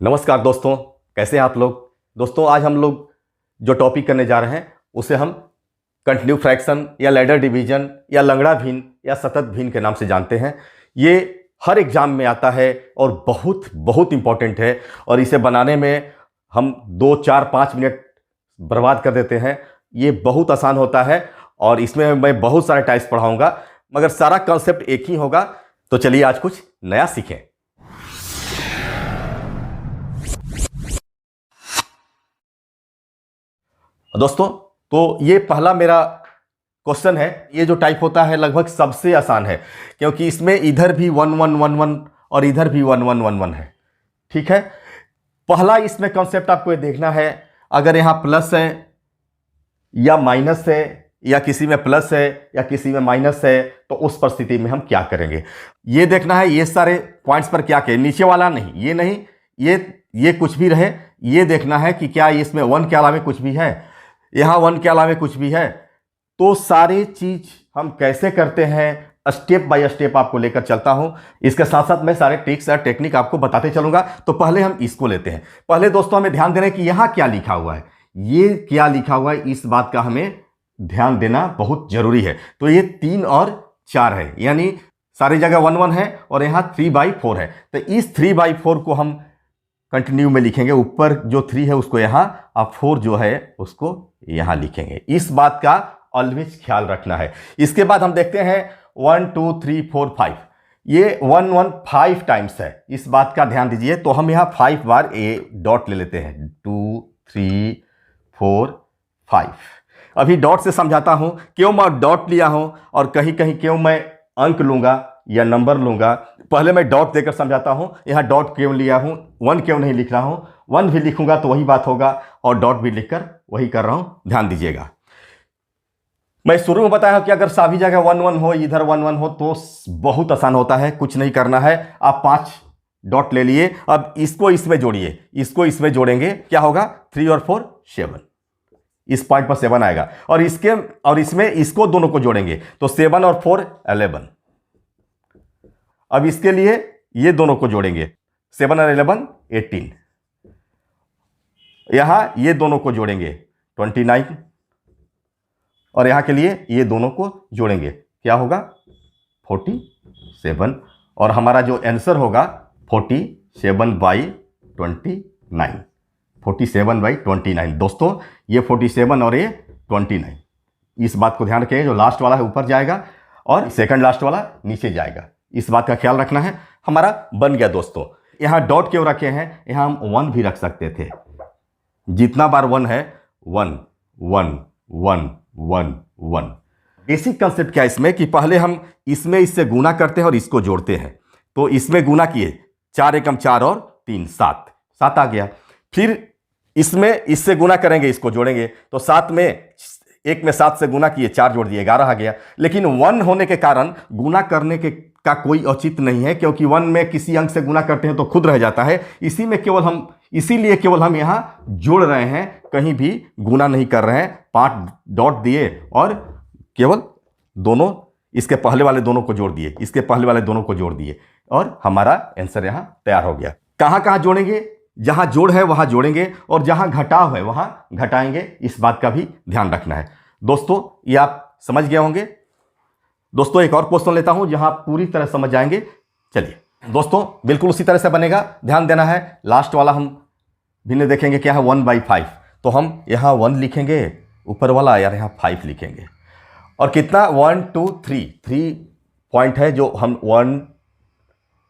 नमस्कार दोस्तों, कैसे हैं आप लोग। दोस्तों, आज हम लोग जो टॉपिक करने जा रहे हैं उसे हम कंटिन्यू फ्रैक्शन या लैडर डिवीजन या लंगड़ा भिन्न या सतत भिन्न के नाम से जानते हैं। ये हर एग्जाम में आता है और बहुत बहुत इंपॉर्टेंट है और इसे बनाने में हम 2 4 5 मिनट बर्बाद कर देते हैं। ये बहुत आसान होता है और इसमें मैं बहुत सारे टाइप्स पढ़ाऊंगा, मगर सारा कॉन्सेप्ट एक ही होगा। तो चलिए आज कुछ नया सीखें। दोस्तों, तो ये पहला मेरा क्वेश्चन है। ये जो टाइप होता है लगभग सबसे आसान है, क्योंकि इसमें इधर भी 1 1 1 1 और इधर भी 1 1 1 1 है। ठीक है, पहला इसमें कॉन्सेप्ट आपको ये देखना है, अगर यहाँ प्लस है या माइनस है या किसी में प्लस है या किसी में माइनस है तो उस परिस्थिति में हम क्या करेंगे, ये देखना है। ये सारे पॉइंट्स पर क्या कहें, नीचे वाला नहीं, ये नहीं, ये कुछ भी रहे, ये देखना है कि क्या इसमें 1 के अलावा कुछ भी है, यहाँ 1 के अलावा कुछ भी है। तो सारी चीज हम कैसे करते हैं स्टेप बाय स्टेप आपको लेकर चलता हूं। इसके साथ साथ मैं सारे ट्रिक्स और टेक्निक आपको बताते चलूंगा। तो पहले हम इसको लेते हैं। पहले दोस्तों हमें ध्यान देना है कि यहां क्या लिखा हुआ है, ये क्या लिखा हुआ है, इस बात का हमें ध्यान देना बहुत जरूरी है। तो ये 3 और 4 है, यानी सारी जगह 1 1 है और यहां 3/4 है। तो इस 3/4 को हम कंटिन्यू में लिखेंगे। ऊपर जो 3 है उसको यहां और 4 जो है उसको यहां लिखेंगे। इस बात का ऑलवेज ख्याल रखना है। इसके बाद हम देखते हैं 1 2 3 4 5, ये 1 1 5 टाइम्स है, इस बात का ध्यान दीजिए। तो हम यहां 5 बार ए डॉट ले लेते हैं, 2 3 4 5। अभी डॉट से समझाता हूं क्यों मैं डॉट लिया हूं और कहीं कहीं क्यों मैं अंक लूंगा या नंबर लूंगा। पहले मैं डॉट देकर समझाता हूं, यहां डॉट क्यों लिया हूं, 1 क्यों नहीं लिख रहा हूं। 1 भी लिखूंगा तो वही बात होगा और डॉट भी लिखकर वही कर रहा हूं, ध्यान दीजिएगा। मैं शुरू में बताया कि अगर सभी जगह 1 1 हो, इधर 1 1 हो तो बहुत आसान होता है, कुछ नहीं करना है। आप 5 डॉट ले लिए, अब इसको इसमें जोड़िए, इसको इसमें जोड़ेंगे, क्या होगा 3 और 4 7, इस पॉइंट पर 7 आएगा। और इसमें इसको दोनों को जोड़ेंगे तो 7 और 4 11। अब इसके लिए ये दोनों को जोड़ेंगे, 7 और 11 18। यहां ये दोनों को जोड़ेंगे 29 और यहां के लिए ये दोनों को जोड़ेंगे, क्या होगा 47। और हमारा जो आंसर होगा 47/29, 47/29। दोस्तों, ये 47 और ये 29, इस बात को ध्यान रखें। जो लास्ट वाला है ऊपर जाएगा और सेकंड लास्ट वाला नीचे जाएगा, इस बात का ख्याल रखना है। हमारा बन गया दोस्तों। यहां डॉट क्यों रखे हैं, यहां हम 1 भी रख सकते थे, जितना बार 1 है 1 1 1 1 1। बेसिक कंसेप्ट क्या है इसमें कि पहले हम इसमें इससे गुना करते हैं और इसको जोड़ते हैं। तो इसमें गुना किए, 4 एकम 4 और 3 7, 7 आ गया। फिर इसमें इससे गुना करेंगे, इसको जोड़ेंगे तो 7 में 1 में 7 से गुना किए, 4 जोड़ दिए, 11 आ गया। लेकिन 1 होने के कारण गुना करने के का कोई औचित्य नहीं है, क्योंकि 1 में किसी अंक से गुना करते हैं तो खुद रह जाता है। इसीलिए केवल हम यहां जोड़ रहे हैं, कहीं भी गुना नहीं कर रहे हैं। 5 डॉट दिए और केवल दोनों, इसके पहले वाले दोनों को जोड़ दिए, इसके पहले वाले दोनों को जोड़ दिए और हमारा आंसर यहां तैयार हो गया। कहां कहां जोड़ेंगे, जहां जोड़ है वहां जोड़ेंगे और जहां घटाव है वहां घटाएंगे, इस बात का भी ध्यान रखना है। दोस्तों, ये आप समझ गए होंगे। दोस्तों, एक और क्वेश्चन लेता हूं जहां पूरी तरह समझ जाएंगे। चलिए दोस्तों, बिल्कुल उसी तरह से बनेगा, ध्यान देना है। लास्ट वाला हम भिन्न देखेंगे, क्या है 1/5। तो हम यहां 1 लिखेंगे ऊपर वाला, यार यहां 5 लिखेंगे। और कितना 1 2 3 पॉइंट है, जो हम 1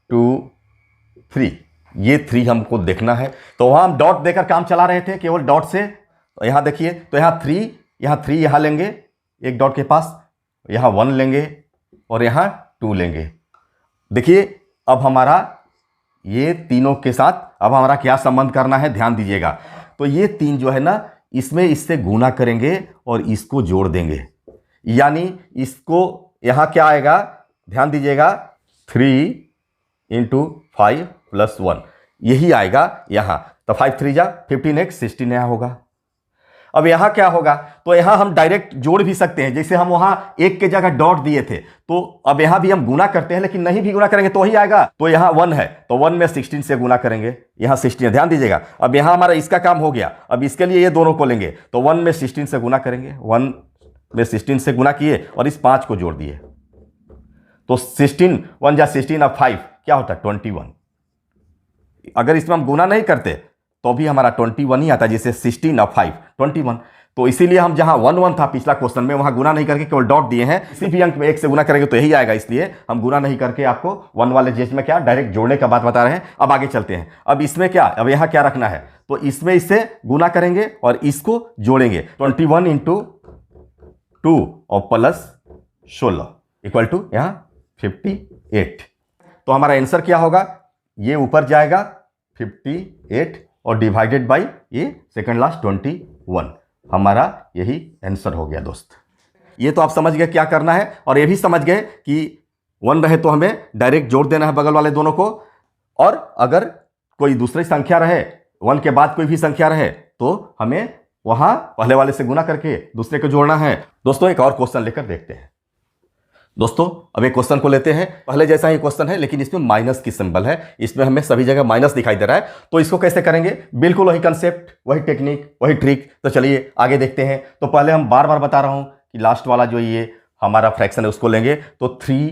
2 3, ये 3 हमको देखना है। तो वहां हम डॉट देकर काम चला रहे थे, केवल डॉट से। तो यहां देखिए, तो यहां 3 यहां लेंगे एक डॉट के पास, यहां 1 लेंगे और यहां 2 लेंगे। देखिए अब हमारा ये तीनों के साथ अब हमारा क्या संबंध करना है, ध्यान दीजिएगा। तो ये 3 जो है ना, इसमें इससे गुना करेंगे और इसको जोड़ देंगे, यानी इसको यहां क्या आएगा, ध्यान दीजिएगा, 3 × 5 + 1, यही आएगा यहां। तो 5 3 जा 15 16 यहां होगा। अब यहाँ क्या होगा, तो यहाँ हम डायरेक्ट जोड़ भी सकते हैं, जैसे हम वहाँ एक के जगह डॉट दिए थे, तो अब यहाँ भी हम गुना करते हैं, लेकिन नहीं भी गुना करेंगे तो ही आएगा। तो यहाँ 1 है तो 1 में 16 से गुना करेंगे, यहाँ 16, ध्यान दीजिएगा। अब यहाँ हमारा इसका काम हो गया, अब इसके लिए ये दोनों को लेंगे, तो 1 में 16 से गुना करेंगे, 1 में 16 से गुना किए और इस 5 को जोड़ दिए, तो 16 1 जा 16 और 5 क्या होता है 21। अगर इसमें हम गुना नहीं करते तो भी हमारा 21 ही आता है, जैसे 16 और 5 21। तो इसीलिए हम जहां 1 1 था पिछला क्वेश्चन में, वहां गुना नहीं करके केवल डॉट दिए हैं। किसी भी अंक में 1 से गुना करेंगे तो यही आएगा, इसलिए हम गुना नहीं करके आपको 1 वाले केस में क्या डायरेक्ट जोड़ने का बात बता रहे हैं। अब आगे चलते हैं। अब इसमें क्या, अब यहां क्या रखना है, तो इसमें इससे गुना करेंगे और इसको जोड़ेंगे, 21 इंटू 2 और प्लस 16 इक्वल टू यहां 58। तो हमारा आंसर क्या होगा, ये ऊपर जाएगा 58 और डिवाइडेड बाई ये सेकंड लास्ट 21, हमारा यही आंसर हो गया दोस्त। ये तो आप समझ गए क्या करना है, और ये भी समझ गए कि 1 रहे तो हमें डायरेक्ट जोड़ देना है बगल वाले दोनों को, और अगर कोई दूसरी संख्या रहे 1 के बाद कोई भी संख्या रहे तो हमें वहां पहले वाले से गुना करके दूसरे को जोड़ना है। दोस्तों एक और क्वेश्चन लेकर देखते हैं। दोस्तों अब एक क्वेश्चन को लेते हैं, पहले जैसा ही क्वेश्चन है लेकिन इसमें माइनस की सिंबल है, इसमें हमें सभी जगह माइनस दिखाई दे रहा है, तो इसको कैसे करेंगे, बिल्कुल वही कंसेप्ट, वही टेक्निक, वही ट्रिक। तो चलिए आगे देखते हैं। तो पहले हम बार बार बता रहा हूं कि लास्ट वाला जो ये हमारा फ्रैक्शन है उसको लेंगे, तो 3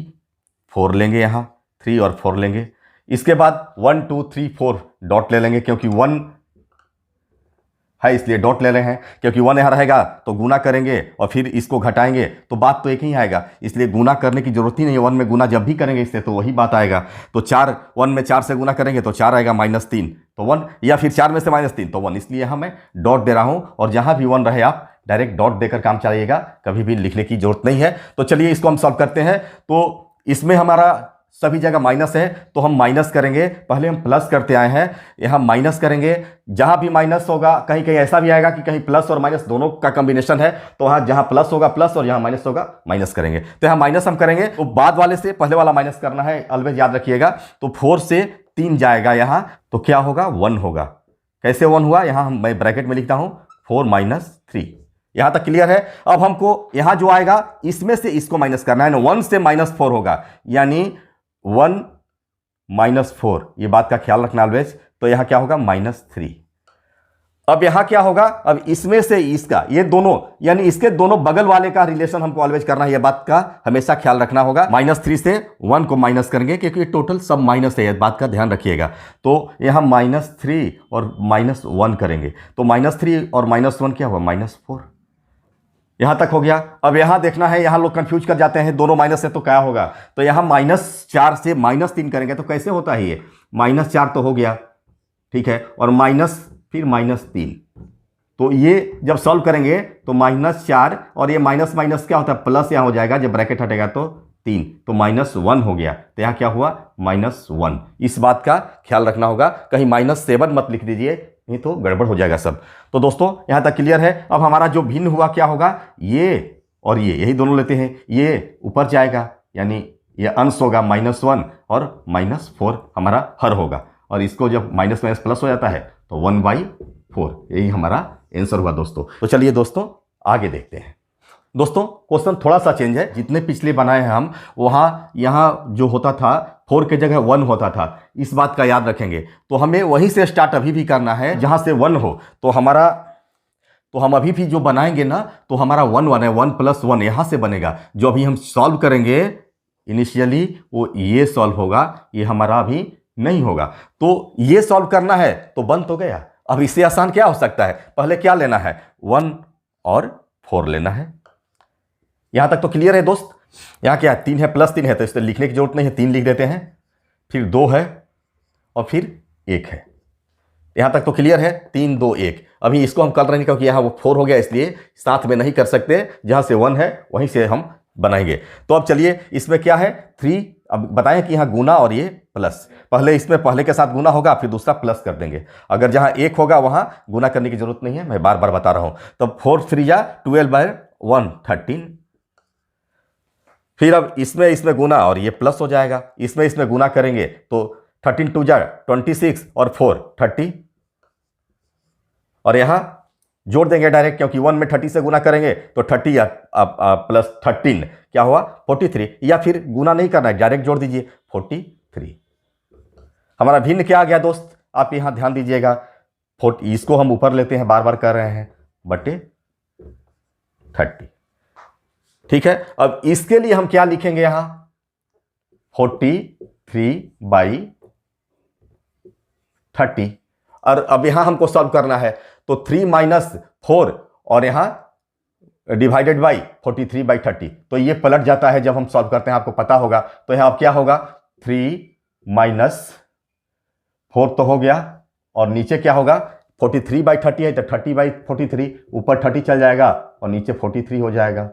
4 लेंगे, यहाँ 3 और 4 लेंगे। इसके बाद 1 2 3 4 डॉट ले लेंगे, क्योंकि 1 है इसलिए डॉट ले रहे हैं, क्योंकि 1 यहाँ रहेगा तो गुना करेंगे और फिर इसको घटाएंगे तो बात तो एक ही आएगा, इसलिए गुना करने की जरूरत ही नहीं है। 1 में गुना जब भी करेंगे इससे तो वही बात आएगा। तो 4 1 में 4 से गुना करेंगे तो 4 आएगा -3 तो 1, या फिर 4 में से -3 तो 1, इसलिए यहाँ मैं डॉट दे रहा हूँ। और जहाँ भी 1 रहे आप डायरेक्ट डॉट देकर काम चलाइएगा, कभी भी लिखने की जरूरत नहीं है। तो चलिए इसको हम सॉल्व करते हैं। तो इसमें हमारा सभी जगह माइनस है तो हम माइनस करेंगे, पहले हम प्लस करते आए हैं, यहाँ माइनस करेंगे। जहां भी माइनस होगा कहीं कहीं ऐसा भी आएगा कि कहीं प्लस और माइनस दोनों का कॉम्बिनेशन है, तो वहां जहां प्लस होगा प्लस और जहां माइनस होगा माइनस करेंगे। तो यहाँ माइनस हम करेंगे, तो बाद वाले से पहले वाला माइनस करना है, ऑलवेज याद रखिएगा। तो 4 से 3 जाएगा यहाँ, तो क्या होगा 1 होगा। कैसे 1 हुआ, यहाँ मैं ब्रैकेट में लिखता हूँ 4 - 3। यहां तक क्लियर है। अब हमको यहां जो आएगा इसमें से इसको माइनस करना है, 1 से -4 होगा, यानी 1 - 4, ये बात का ख्याल रखना ऑलवेज। तो यहां क्या होगा -3। अब यहां क्या होगा, अब इसमें से इसका ये दोनों यानी इसके दोनों बगल वाले का रिलेशन हमको ऑलवेज करना है, ये बात का हमेशा ख्याल रखना होगा। -3 से 1 को माइनस करेंगे, क्योंकि टोटल सब माइनस है, ये बात का ध्यान रखिएगा। तो यहां -3 और -1 करेंगे, तो -3 और -1 क्या हुआ -4। यहां तक हो गया। अब यहां देखना है, यहां लोग कंफ्यूज कर जाते हैं, दोनों माइनस है तो क्या होगा, तो यहां -4 से -3 करेंगे तो कैसे होता है, ये -4 तो हो गया, ठीक है, और फिर -3। तो ये जब सॉल्व करेंगे तो -4 और ये माइनस माइनस क्या होता है प्लस, यहां हो जाएगा, जब ब्रैकेट हटेगा तो 3, तो -1 हो गया। तो यहां क्या हुआ -1। इस बात का ख्याल रखना होगा, कहीं -7 मत लिख दीजिए, नहीं तो गड़बड़ हो जाएगा सब। तो दोस्तों यहां तक क्लियर है। अब हमारा जो भिन्न हुआ क्या होगा, ये और ये, यही दोनों लेते हैं, ये ऊपर जाएगा, यानी ये अंश होगा -1 और -4 हमारा हर होगा, और इसको जब माइनस माइनस प्लस हो जाता है तो 1/4, यही हमारा आंसर हुआ दोस्तों। तो चलिए दोस्तों आगे देखते हैं। दोस्तों क्वेश्चन थोड़ा सा चेंज है, जितने पिछले बनाए हैं हम, वहाँ यहाँ जो होता था 4 के जगह 1 होता था, इस बात का याद रखेंगे। तो हमें वहीं से स्टार्ट अभी भी करना है जहाँ से 1 हो। तो हम अभी भी जो बनाएंगे ना, तो हमारा 1 है, 1 + 1 यहाँ से बनेगा। जो अभी हम सॉल्व करेंगे इनिशियली वो ये सॉल्व होगा, ये हमारा अभी नहीं होगा। तो ये सॉल्व करना है तो बन तो गया। अब इससे आसान क्या हो सकता है, पहले क्या लेना है 1 और 4 लेना है। यहां तक तो क्लियर है दोस्त। यहां क्या है 3 है, +3 है, तो इससे लिखने की जरूरत नहीं है, 3 लिख देते हैं, फिर 2 है और फिर 1 है। यहां तक तो क्लियर है, 3 2 1। अभी इसको हम कर रहे हैं क्योंकि यहां वो 4 हो गया, इसलिए साथ में नहीं कर सकते, जहां से 1 है वहीं से हम बनाएंगे। तो अब चलिए इसमें क्या है 3, अब बताएं कि यहाँ गुना और ये प्लस, पहले इसमें पहले के साथ गुना होगा, फिर दूसरा प्लस कर देंगे। अगर जहां 1 होगा वहां गुना करने की जरूरत नहीं है, मैं बार बार बता रहा हूं। तो 4 3 या 12/1 13। फिर अब इसमें गुना और ये प्लस हो जाएगा, इसमें गुना करेंगे तो 13 2 जा 26 और 4 30, और यहाँ जोड़ देंगे डायरेक्ट, क्योंकि 1 में 30 से गुना करेंगे तो 30 प्लस 13 क्या हुआ 43, या फिर गुना नहीं करना है, डायरेक्ट जोड़ दीजिए 43। हमारा भिन्न क्या आ गया दोस्त, आप यहां ध्यान दीजिएगा, इसको हम ऊपर लेते हैं, बार बार कर रहे हैं, बटे 30। ठीक है, अब इसके लिए हम क्या लिखेंगे यहां 43/30, और अब यहां हमको सॉल्व करना है, तो 3 - 4 और यहां डिवाइडेड बाई 43/30, तो ये पलट जाता है जब हम सॉल्व करते हैं, आपको पता होगा। तो यहां अब क्या होगा 3 - 4 तो हो गया, और नीचे क्या होगा 43/30 है तो 30/43, ऊपर 30 चल जाएगा और नीचे 43 हो जाएगा।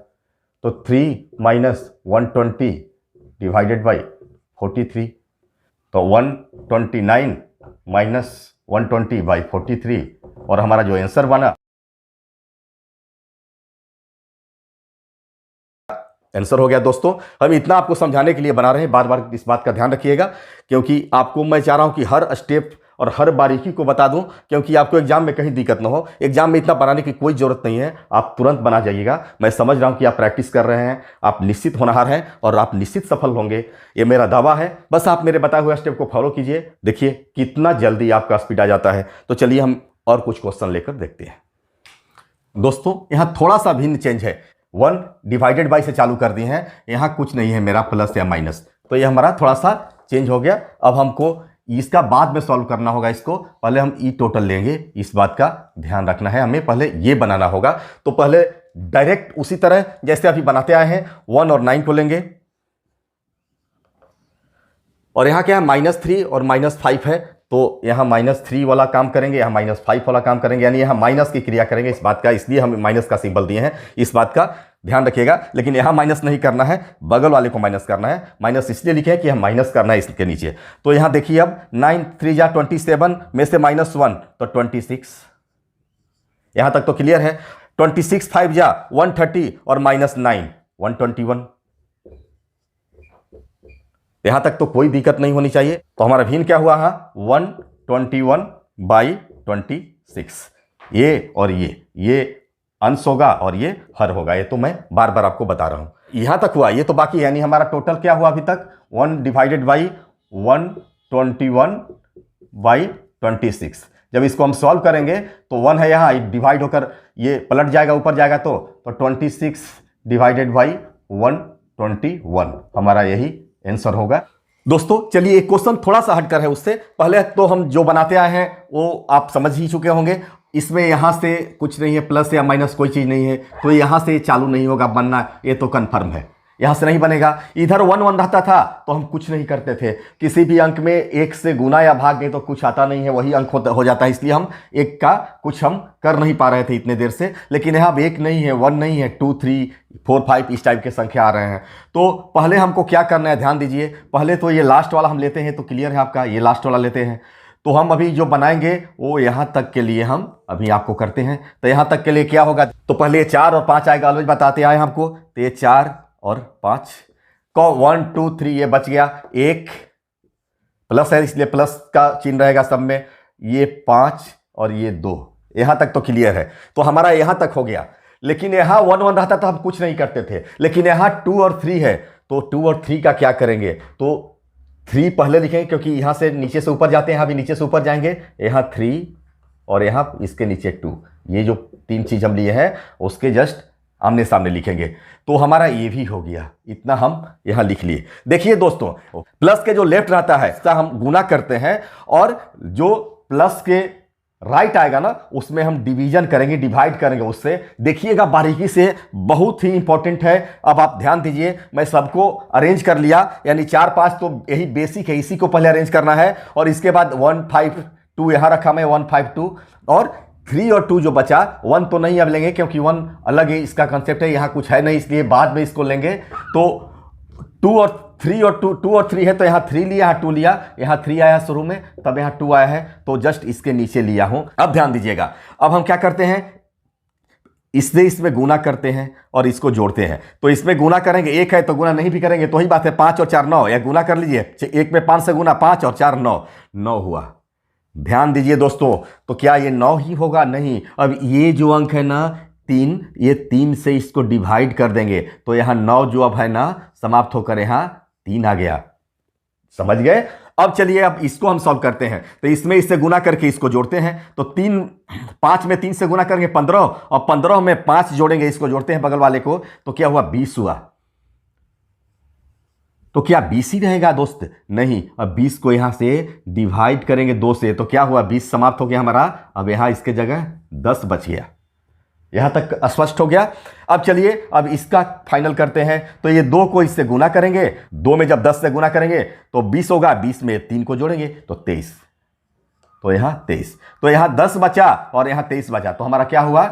तो 3 - 120 डिवाइडेड बाई 43, तो 129 - 120/43, और हमारा जो आंसर बना, आंसर हो गया दोस्तों। हम इतना आपको समझाने के लिए बना रहे हैं, बार बार इस बात का ध्यान रखिएगा, क्योंकि आपको मैं चाह रहा हूं कि हर स्टेप और हर बारीकी को बता दूं, क्योंकि आपको एग्जाम में कहीं दिक्कत ना हो। एग्जाम में इतना बनाने की कोई जरूरत नहीं है, आप तुरंत बना जाइएगा। मैं समझ रहा हूं कि आप प्रैक्टिस कर रहे हैं, आप निश्चित होनहार हैं और आप निश्चित सफल होंगे, ये मेरा दावा है। बस आप मेरे बताए हुए स्टेप को फॉलो कीजिए, देखिए कितना जल्दी आपका स्पीड आ जाता है। तो चलिए हम और कुछ क्वेश्चन लेकर देखते हैं। दोस्तों यहां थोड़ा सा भिन्न चेंज है, 1 डिवाइडेड बाई से चालू कर दिए हैं, यहां कुछ नहीं है मेरा प्लस या माइनस, तो ये हमारा थोड़ा सा चेंज हो गया। अब हमको इसका बाद में सॉल्व करना होगा, इसको पहले हम ई टोटल लेंगे, इस बात का ध्यान रखना है, हमें पहले ये बनाना होगा। तो पहले डायरेक्ट उसी तरह जैसे अभी बनाते आए हैं 1 और 9 को लेंगे, और यहां क्या है -3 और -5 है, तो यहां -3 वाला काम करेंगे, यहां -5 वाला काम करेंगे, यानी यहां माइनस की क्रिया करेंगे, इस बात का, इसलिए हम माइनस का सिंबल दिए हैं, इस बात का ध्यान रखिएगा। लेकिन यहां माइनस नहीं करना है, बगल वाले को माइनस करना है। माइनस इसलिए लिखे हैं कि हम माइनस करना है इसके नीचे। तो यहां देखिए अब 9 × 3 = 27 में से -1 तो 26, यहां तक तो क्लियर है। 26 × 5 = 130 और -9 121, यहां तक तो कोई दिक्कत नहीं होनी चाहिए। तो हमारा भिन्न क्या हुआ है 121/26, ये और ये अंश होगा और ये हर होगा, ये तो मैं बार बार आपको बता रहा हूं। यहां तक हुआ, ये तो बाकी है, यानी हमारा टोटल क्या हुआ अभी तक 1 डिवाइडेड बाई 121/26। जब इसको हम सॉल्व करेंगे तो 1 है यहाँ, डिवाइड होकर ये पलट जाएगा, ऊपर जाएगा, तो 26 डिवाइडेड बाई 121 हमारा यही आंसर होगा। दोस्तों चलिए एक क्वेश्चन थोड़ा सा हटकर है उससे, पहले तो हम जो बनाते आए हैं वो आप समझ ही चुके होंगे। इसमें यहां से कुछ नहीं है, प्लस या माइनस कोई चीज नहीं है, तो यहां से चालू नहीं होगा बनना, ये तो कंफर्म है, यहां से नहीं बनेगा। इधर 1 1 रहता था तो हम कुछ नहीं करते थे, किसी भी अंक में 1 से गुना या भाग नहीं तो कुछ आता नहीं है, वही अंक हो जाता है, इसलिए हम 1 का कुछ हम कर नहीं पा रहे थे इतने देर से। लेकिन यहाँ अब 1 नहीं है, 1 नहीं है, 2 3 4 5 इस टाइप के संख्या आ रहे हैं। तो पहले हमको क्या करना है, ध्यान दीजिए, पहले तो ये लास्ट वाला हम लेते हैं, तो क्लियर है आपका, ये लास्ट वाला लेते हैं। तो हम अभी जो बनाएंगे वो यहां तक के लिए हम अभी आपको करते हैं। तो यहां तक के लिए क्या होगा, तो पहले 4 और 5 आएगा, ऑलवेज बताते आए हमको, तो ये 4 और 5 को 1 2 3 ये बच गया, 1 प्लस है इसलिए प्लस का चिन्ह रहेगा सब में, ये 5 और ये 2, यहां तक तो क्लियर है। तो हमारा यहां तक हो गया। लेकिन यहां 1 1 रहता तो हम कुछ नहीं करते थे, लेकिन यहां 2 और 3 है, तो 2 और 3 का क्या करेंगे, तो 3 पहले लिखेंगे, क्योंकि यहां से नीचे से ऊपर जाते हैं, यहां भी नीचे से ऊपर जाएंगे, यहां 3 और यहां इसके नीचे 2, ये जो 3 चीज हम लिए हैं उसके जस्ट आमने सामने लिखेंगे। तो हमारा ये भी हो गया, इतना हम यहां लिख लिए। देखिए दोस्तों, प्लस के जो लेफ्ट रहता है उसका हम गुना करते हैं, और जो प्लस के राइट आएगा ना उसमें हम डिवीजन करेंगे, डिवाइड करेंगे उससे। देखिएगा बारीकी से, बहुत ही इंपॉर्टेंट है। अब आप ध्यान दीजिए, मैं सबको अरेंज कर लिया, यानी 4 5 तो यही बेसिक है, इसी को पहले अरेंज करना है, और इसके बाद 1 5 2 यहां रखा मैं 1 5 2, और 3 और 2 जो बचा, 1 तो नहीं अब लेंगे क्योंकि 1 अलग है, इसका कंसेप्ट है, यहां कुछ है नहीं, इसलिए बाद में इसको लेंगे। तो 2 और 3 और 2 और 3 है, तो यहाँ 3 लिया, यहाँ 2 लिया, यहाँ 3 आया शुरू में, तब यहाँ 2 आया है, तो जस्ट इसके नीचे लिया हूं। अब ध्यान दीजिएगा, अब हम क्या करते हैं, इसमें गुना करते हैं और इसको जोड़ते हैं। तो इसमें गुना करेंगे, 1 है तो गुना नहीं भी करेंगे तो ही बात है, 5 और 4 9, या गुना कर लीजिए, 1 में 5 से गुना 5 और 4 9 9 हुआ, ध्यान दीजिए दोस्तों, तो क्या ये 9 ही होगा? नहीं। अब ये जो अंक है ना 3, ये 3 से इसको डिवाइड कर देंगे तो यहां 9 जो अब है ना समाप्त होकर यहां 3 आ गया। समझ गए? अब चलिए अब इसको हम सॉल्व करते हैं। तो इसमें इससे गुना करके इसको जोड़ते हैं। तो 5 में 3 से गुना करेंगे 15, और 15 में 5 जोड़ेंगे, इसको जोड़ते हैं बगल वाले को, तो क्या हुआ? 20 हुआ। तो क्या 20 ही रहेगा दोस्त? नहीं। अब 20 को यहां से डिवाइड करेंगे 2 से, तो क्या हुआ? 20 समाप्त हो गया हमारा। अब यहां इसके जगह 10 बच गया। यहां तक स्पष्ट हो गया? अब चलिए अब इसका फाइनल करते हैं। तो ये 2 को इससे गुना करेंगे, 2 में जब 10 से गुना करेंगे तो 20 होगा, 20 में 3 को जोड़ेंगे तो 23। तो यहां 23, तो यहां 10 बचा और यहां 23 बचा, तो हमारा क्या हुआ?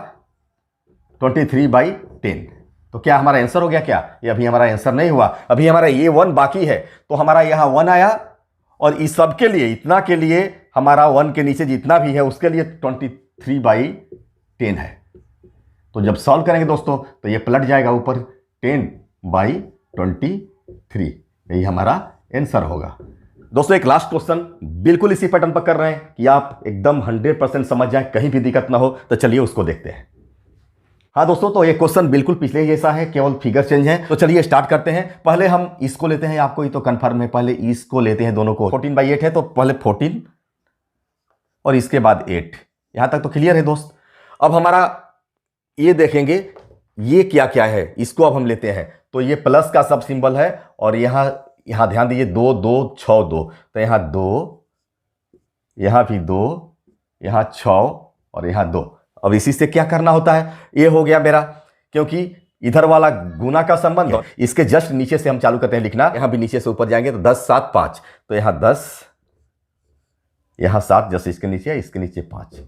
23/10। तो क्या हमारा आंसर हो गया? क्या ये अभी हमारा आंसर नहीं हुआ, अभी हमारा ये 1 बाकी है। तो हमारा यहां 1 आया, और इस सब के लिए, इतना के लिए हमारा 1 के नीचे जितना भी है उसके लिए 23/10 है। तो जब सॉल्व करेंगे दोस्तों तो ये पलट जाएगा ऊपर, 10/23। यही हमारा आंसर होगा। दोस्तों एक लास्ट क्वेश्चन बिल्कुल इसी पैटर्न पर कर रहे हैं कि आप एकदम 100% समझ जाए, कहीं भी दिक्कत ना हो। तो चलिए उसको देखते हैं। हाँ दोस्तों, तो ये क्वेश्चन बिल्कुल पिछले जैसा है, केवल फिगर चेंज है। तो चलिए स्टार्ट करते हैं। पहले हम इसको लेते हैं, आपको ये तो कंफर्म है, पहले इसको लेते हैं दोनों को। 14/8 है तो पहले 14 और इसके बाद 8। यहां तक तो क्लियर है दोस्त। अब हमारा ये देखेंगे ये क्या क्या है, इसको अब हम लेते हैं। तो ये प्लस का सब सिंबल है, और यहां ध्यान दीजिए 2 2 6 2, तो यहां 2, यहां भी 2, यहां 6 और यहां 2। अब इसी से क्या करना होता है? ये हो गया मेरा, क्योंकि इधर वाला गुना का संबंध, इसके जस्ट नीचे से हम चालू करते हैं लिखना। यहां भी नीचे से ऊपर जाएंगे तो 10 7 5, तो यहां 10, यहां 7, जैसे इसके नीचे 5।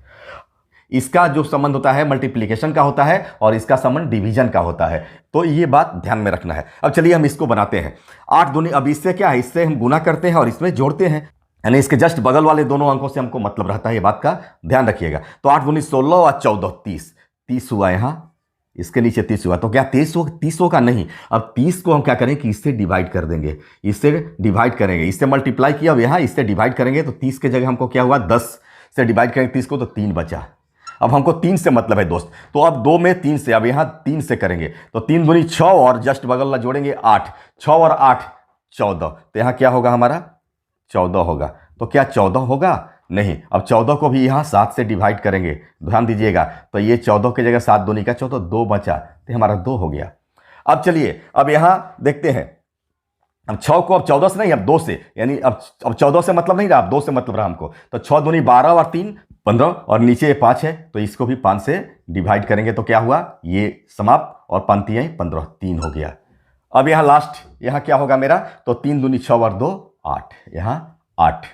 इसका जो संबंध होता है मल्टीप्लिकेशन का होता है, और इसका संबंध डिवीजन का होता है। तो ये बात ध्यान में रखना है। अब चलिए हम इसको बनाते हैं। 8 दूनी, अब इससे क्या है, इससे हम गुना करते हैं और इसमें जोड़ते हैं, यानी इसके जस्ट बगल वाले दोनों अंकों से हमको मतलब रहता है, ये बात का ध्यान रखिएगा। तो 8 दूनी 16 और 14 30 हुआ। यहां इसके नीचे 30 हुआ। तो क्या 30 होगा? नहीं। अब 30 को हम क्या करें कि इससे डिवाइड कर देंगे, इससे डिवाइड करेंगे, इससे मल्टीप्लाई किया, अब यहां इससे डिवाइड करेंगे तो 30 के जगह हमको क्या हुआ? 10 से डिवाइड करेंगे 30 को तो 3 बचा। अब हमको 3 से मतलब है दोस्त, तो अब 2 में 3 से, अब यहां 3 से करेंगे तो 3 दूनी 6 और जस्ट बगल वाला जोड़ेंगे 8, 6 और 8 14। तो यहां क्या होगा? हमारा 14 होगा। तो क्या 14 होगा? नहीं। अब 14 को भी यहां 7 से डिवाइड करेंगे, ध्यान दीजिएगा। तो ये 14 की जगह 7 दूनी का 14, 2 बचा, तो हमारा 2 हो गया। अब चलिए अब यहां देखते हैं। अब 6 को अब 14 से नहीं, अब 2 से, यानी अब 14 से मतलब नहीं रहा, अब 2 से मतलब रहा हमको। तो 6 दूनी 12 और 3 15, और नीचे 5 है तो इसको भी 5 से डिवाइड करेंगे तो क्या हुआ? ये समाप्त, और पंक्ति आई 15, 3 हो गया। अब यहां लास्ट, यहां क्या होगा मेरा? तो 3 दूनी 6 और 2 8, यहां 8।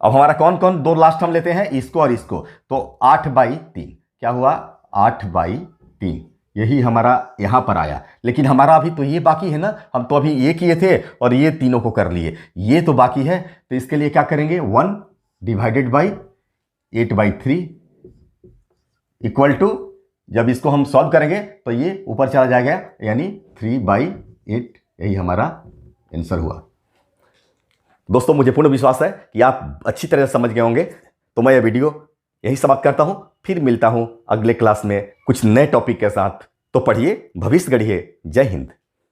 अब हमारा कौन कौन दो लास्ट हम लेते हैं? इसको और इसको। तो 8/3 क्या हुआ? 8/3, यही हमारा यहां पर आया। लेकिन हमारा अभी तो ये बाकी है ना, हम तो अभी ये किए थे और ये तीनों को कर लिए, ये तो बाकी है। तो इसके लिए क्या करेंगे? 1 डिवाइडेड बाई 8/3 इक्वल टू, जब इसको हम सॉल्व करेंगे तो ये ऊपर चला जाएगा, यानी 3/8। यही हमारा आंसर हुआ। दोस्तों मुझे पूर्ण विश्वास है कि आप अच्छी तरह से समझ गए होंगे। तो मैं ये वीडियो यही समाप्त करता हूं, फिर मिलता हूं अगले क्लास में कुछ नए टॉपिक के साथ। तो पढ़िए, भविष्य गढ़िए। जय हिंद।